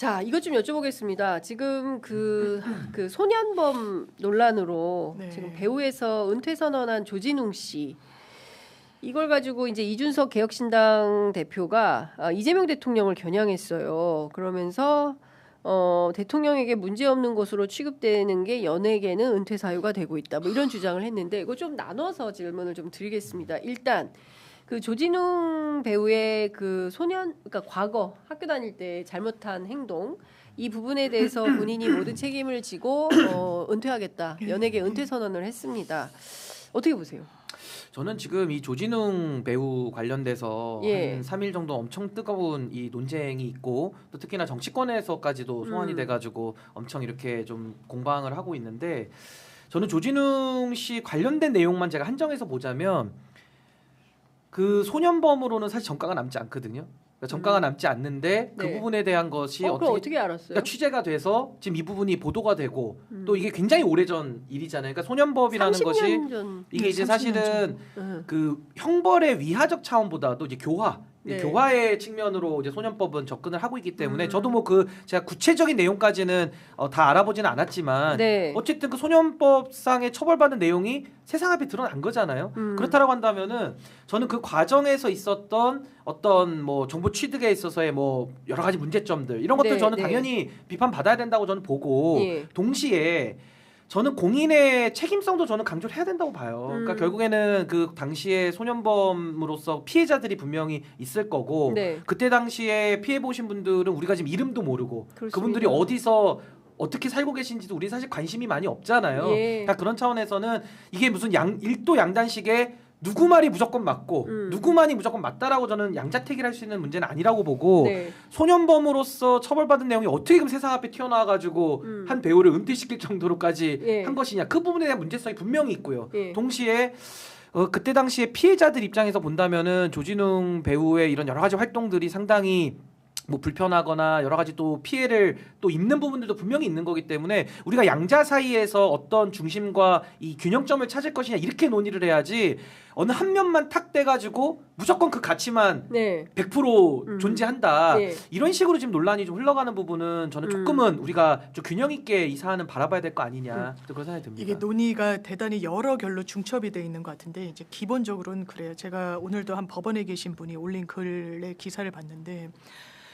자, 이것 좀 여쭤보겠습니다. 지금 그 소년범 논란으로 네. 지금 배우에서 은퇴 선언한 조진웅 씨 이걸 가지고 이제 이준석 개혁신당 대표가 이재명 대통령을 겨냥했어요. 그러면서 대통령에게 문제 없는 것으로 취급되는 게 연예계는 은퇴 사유가 되고 있다. 뭐 이런 주장을 했는데 이거 좀 나눠서 질문을 좀 드리겠습니다. 일단 그 조진웅 배우의 그 그러니까 과거 학교 다닐 때 잘못한 행동 이 부분에 대해서 본인이 모든 책임을 지고 은퇴하겠다. 연예계 은퇴 선언을 했습니다. 어떻게 보세요? 저는 지금 이 조진웅 배우 관련돼서 예. 한 3일 정도 엄청 뜨거운 이 논쟁이 있고 또 특히나 정치권에서까지도 소환이 돼가지고 엄청 이렇게 좀 공방을 하고 있는데 저는 조진웅 씨 관련된 내용만 제가 한정해서 보자면 그 소년범으로는 사실 전과가 남지 않거든요. 그러니까 전과가 남지 않는데 그 네. 부분에 대한 것이 그럼 어떻게 알았어요? 그러니까 취재가 돼서 지금 이 부분이 보도가 되고 또 이게 굉장히 오래전 일이잖아요. 그러니까 소년법이라는 것이 전. 이게 이제 30년 사실은 그 형벌의 위하적 차원보다도 이제 교화 네. 교화의 측면으로 이제 소년법은 접근을 하고 있기 때문에 저도 뭐 그 제가 구체적인 내용까지는 다 알아보지는 않았지만 네. 어쨌든 그 소년법상의 처벌받는 내용이 세상 앞에 드러난 거잖아요. 그렇다라고 한다면은 저는 그 과정에서 있었던 어떤 뭐 정보 취득에 있어서의 뭐 여러 가지 문제점들 이런 것들 네, 저는 네. 당연히 비판받아야 된다고 저는 보고 예. 동시에 저는 공인의 책임성도 저는 강조를 해야 된다고 봐요. 그러니까 결국에는 그 당시에 소년범으로서 피해자들이 분명히 있을 거고 네. 그때 당시에 피해 보신 분들은 우리가 지금 이름도 모르고 그렇습니다. 그분들이 어디서 어떻게 살고 계신지도 우리 사실 관심이 많이 없잖아요. 예. 그러니까 그런 차원에서는 이게 무슨 일도 양단식의 누구 말이 무조건 맞고 누구만이 무조건 맞다라고 저는 양자택일 할 수 있는 문제는 아니라고 보고 네. 소년범으로서 처벌받은 내용이 어떻게 그럼 세상 앞에 튀어나와가지고 한 배우를 은퇴시킬 정도로까지 예. 한 것이냐 그 부분에 대한 문제성이 분명히 있고요. 예. 동시에 그때 당시에 피해자들 입장에서 본다면은 조진웅 배우의 이런 여러 가지 활동들이 상당히 뭐 불편하거나 여러 가지 또 피해를 또 입는 부분들도 분명히 있는 거기 때문에 우리가 양자 사이에서 어떤 중심과 이 균형점을 찾을 것이냐 이렇게 논의를 해야지 어느 한 면만 탁 떼가지고 무조건 그 가치만 네. 100% 존재한다 예. 이런 식으로 지금 논란이 좀 흘러가는 부분은 저는 조금은 우리가 좀 균형 있게 이 사안은 바라봐야 될 거 아니냐 또 그런 생각이 듭니다. 이게 논의가 대단히 여러 결로 중첩이 돼 있는 것 같은데 이제 기본적으로는 그래요. 제가 오늘도 한 법원에 계신 분이 올린 글의 기사를 봤는데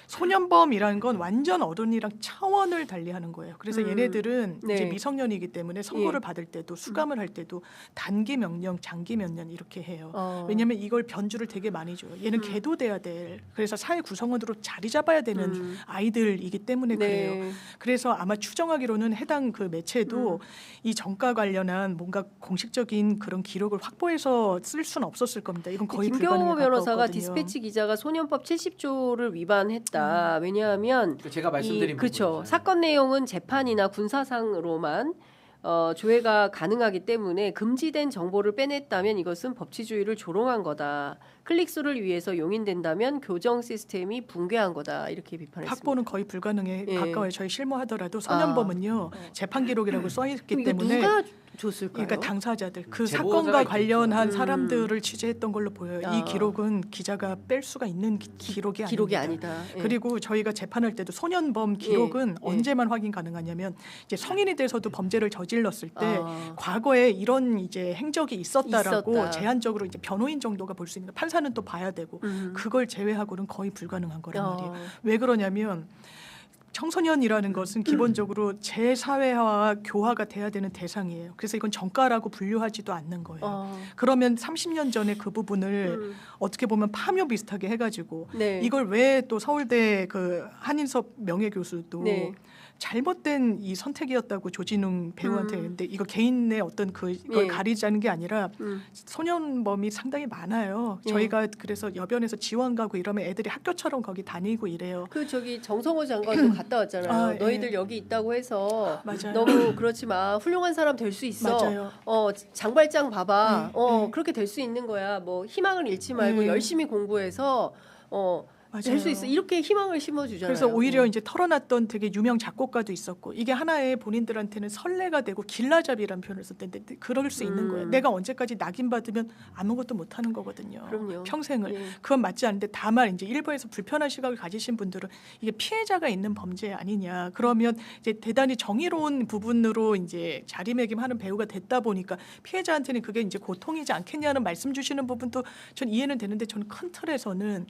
소년범이라는 건 완전 어른이랑 차원을 달리하는 거예요. 그래서 얘네들은 네. 이제 미성년이기 때문에 선고를 예. 받을 때도 수감을 할 때도 단기 명령, 장기 명령 이렇게 해요. 어. 왜냐하면 이걸 변주를 되게 많이 줘요. 얘는 계도돼야 될 그래서 사회 구성원으로 자리 잡아야 되는 아이들이기 때문에 네. 그래요. 그래서 아마 추정하기로는 해당 그 매체도 이 정가 관련한 뭔가 공식적인 그런 기록을 확보해서 쓸 수는 없었을 겁니다. 이건 거의 김경호 불가능에 변호사가 가까웠거든요. 디스패치 기자가 소년법 70조를 위반했다. 왜냐하면 제가 말씀드린 그렇죠. 부분이잖아요. 사건 내용은 재판이나 군사상으로만 조회가 가능하기 때문에 금지된 정보를 빼냈다면 이것은 법치주의를 조롱한 거다. 클릭수를 위해서 용인된다면 교정 시스템이 붕괴한 거다. 이렇게 비판했습니다. 확보는 거의 불가능에 예. 가까워요. 저희 실무하더라도 소년범은요 재판 기록이라고 써 있기 그럼 이거 때문에 누가 줬을까요? 그러니까 당사자들 그 제보자가 사건과 있겠죠. 관련한 사람들을 취재했던 걸로 보여요. 아. 이 기록은 기자가 뺄 수가 있는 기록이 아닙니다. 아니다. 예. 그리고 저희가 재판할 때도 소년범 기록은 예. 언제만 확인 가능하냐면 이제 성인이 돼서도 범죄를 저질렀을 때 아. 과거에 이런 이제 행적이 있었다라고 있었다. 제한적으로 이제 변호인 정도가 볼 수 있는 판사는 또 봐야 되고 그걸 제외하고는 거의 불가능한 거란 말이에요. 왜 그러냐면 청소년이라는 것은 기본적으로 재사회화와 교화가 돼야 되는 대상이에요. 그래서 이건 정가라고 분류하지도 않는 거예요. 그러면 30년 전에 그 부분을 어떻게 보면 파묘 비슷하게 해가지고 네. 이걸 왜 또 서울대 그 한인섭 명예교수도 네. 잘못된 이 선택이었다고 조진웅 배우한테 했는데 이거 개인의 어떤 그걸 예. 가리자는 게 아니라 소년범이 상당히 많아요. 예. 저희가 그래서 여변에서 지원 가고 이러면 애들이 학교처럼 거기 다니고 이래요. 그 저기 정성호 장관도 갔다 왔잖아요. 아, 예. 너희들 여기 있다고 해서 맞아요. 너무 그렇지 마. 훌륭한 사람 될 수 있어. 맞아요. 장발장 봐봐. 네. 그렇게 될 수 있는 거야. 뭐 희망을 잃지 말고 네. 열심히 공부해서 될 수 있어. 이렇게 희망을 심어주잖아요. 그래서 오히려 이제 털어놨던 되게 유명 작곡가도 있었고 이게 하나의 본인들한테는 설레가 되고 길라잡이라는 표현을 썼는데 그럴 수 있는 거예요. 내가 언제까지 낙인 받으면 아무것도 못하는 거거든요. 그럼요. 평생을. 예. 그건 맞지 않는데 다만 이제 일부에서 불편한 시각을 가지신 분들은 이게 피해자가 있는 범죄 아니냐. 그러면 이제 대단히 정의로운 부분으로 이제 자리매김하는 배우가 됐다 보니까 피해자한테는 그게 이제 고통이지 않겠냐는 말씀 주시는 부분도 전 이해는 되는데 저는 큰 틀에서는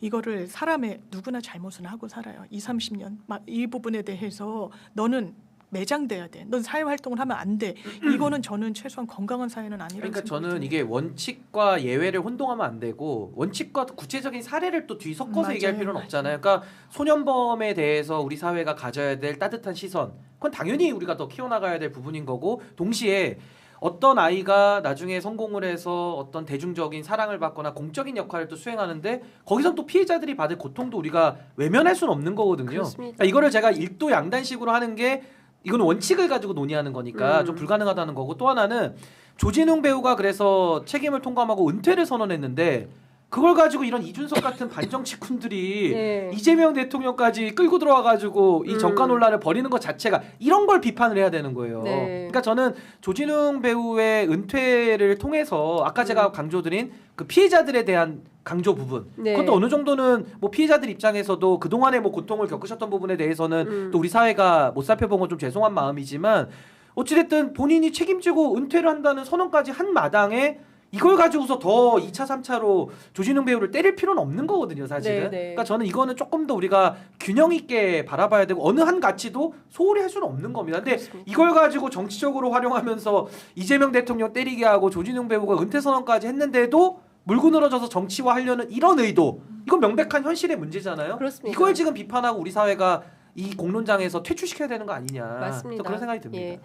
이거를 사람의 누구나 잘못은 하고 살아요. 20, 30년 이 부분에 대해서 너는 매장돼야 돼. 넌 사회 활동을 하면 안 돼. 이거는 저는 최소한 건강한 사회는 아니라고 그러니까 저는 생각이 이게 원칙과 예외를 혼동하면 안 되고 원칙과 구체적인 사례를 또 뒤섞어서 얘기할 필요는 없잖아요. 그러니까 소년범에 대해서 우리 사회가 가져야 될 따뜻한 시선, 그건 당연히 우리가 더 키워나가야 될 부분인 거고 동시에 어떤 아이가 나중에 성공을 해서 어떤 대중적인 사랑을 받거나 공적인 역할을 또 수행하는데 거기서 또 피해자들이 받을 고통도 우리가 외면할 수는 없는 거거든요. 그렇습니다. 그러니까 이거를 제가 일도 양단식으로 하는 게 이거는 원칙을 가지고 논의하는 거니까 좀 불가능하다는 거고 또 하나는 조진웅 배우가 그래서 책임을 통감하고 은퇴를 선언했는데 그걸 가지고 이런 이준석 같은 반정치꾼들이 네. 이재명 대통령까지 끌고 들어와가지고 이 정가 논란을 벌이는 것 자체가 이런 걸 비판을 해야 되는 거예요. 네. 그러니까 저는 조진웅 배우의 은퇴를 통해서 아까 제가 강조드린 그 피해자들에 대한 강조 부분 네. 그것도 어느 정도는 뭐 피해자들 입장에서도 그동안에 뭐 고통을 겪으셨던 부분에 대해서는 또 우리 사회가 못 살펴본 건 좀 죄송한 마음이지만 어찌됐든 본인이 책임지고 은퇴를 한다는 선언까지 한 마당에 이걸 가지고서 더 2차, 3차로 조진웅 배우를 때릴 필요는 없는 거거든요, 사실은. 네, 네. 그러니까 저는 이거는 조금 더 우리가 균형 있게 바라봐야 되고 어느 한 가치도 소홀히 할 수는 없는 겁니다. 근데 그렇습니다. 이걸 가지고 정치적으로 활용하면서 이재명 대통령 때리게 하고 조진웅 배우가 은퇴 선언까지 했는데도 물고 늘어져서 정치화하려는 이런 의도, 이건 명백한 현실의 문제잖아요. 그렇습니다. 이걸 지금 비판하고 우리 사회가 이 공론장에서 퇴출시켜야 되는 거 아니냐. 맞습니다. 또 그런 생각이 듭니다. 예.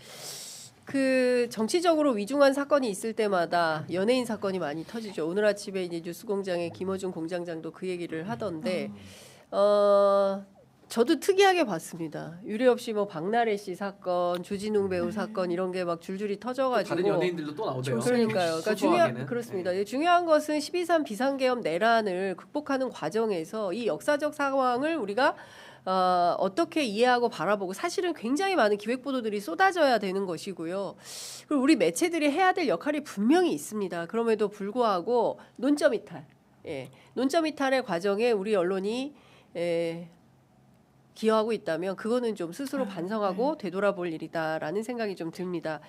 그 정치적으로 위중한 사건이 있을 때마다 연예인 사건이 많이 터지죠. 오늘 아침에 이제 뉴스공장의 김어준 공장장도 그 얘기를 하던데, 저도 특이하게 봤습니다. 유례없이 뭐 박나래 씨 사건, 조진웅 배우 사건 이런 게 막 줄줄이 터져가지고 다른 연예인들도 또 나오대요. 그러니까요. 소소하게는. 그렇습니다. 네. 중요한 것은 12.3 비상계엄 내란을 극복하는 과정에서 이 역사적 상황을 우리가 어떻게 이해하고 바라보고 사실은 굉장히 많은 기획 보도들이 쏟아져야 되는 것이고요. 그리고 우리 매체들이 해야 될 역할이 분명히 있습니다. 그럼에도 불구하고 논점 이탈, 논점 이탈의 과정에 우리 언론이 기여하고 있다면 그거는 좀 스스로 반성하고 되돌아볼 일이다라는 생각이 좀 듭니다.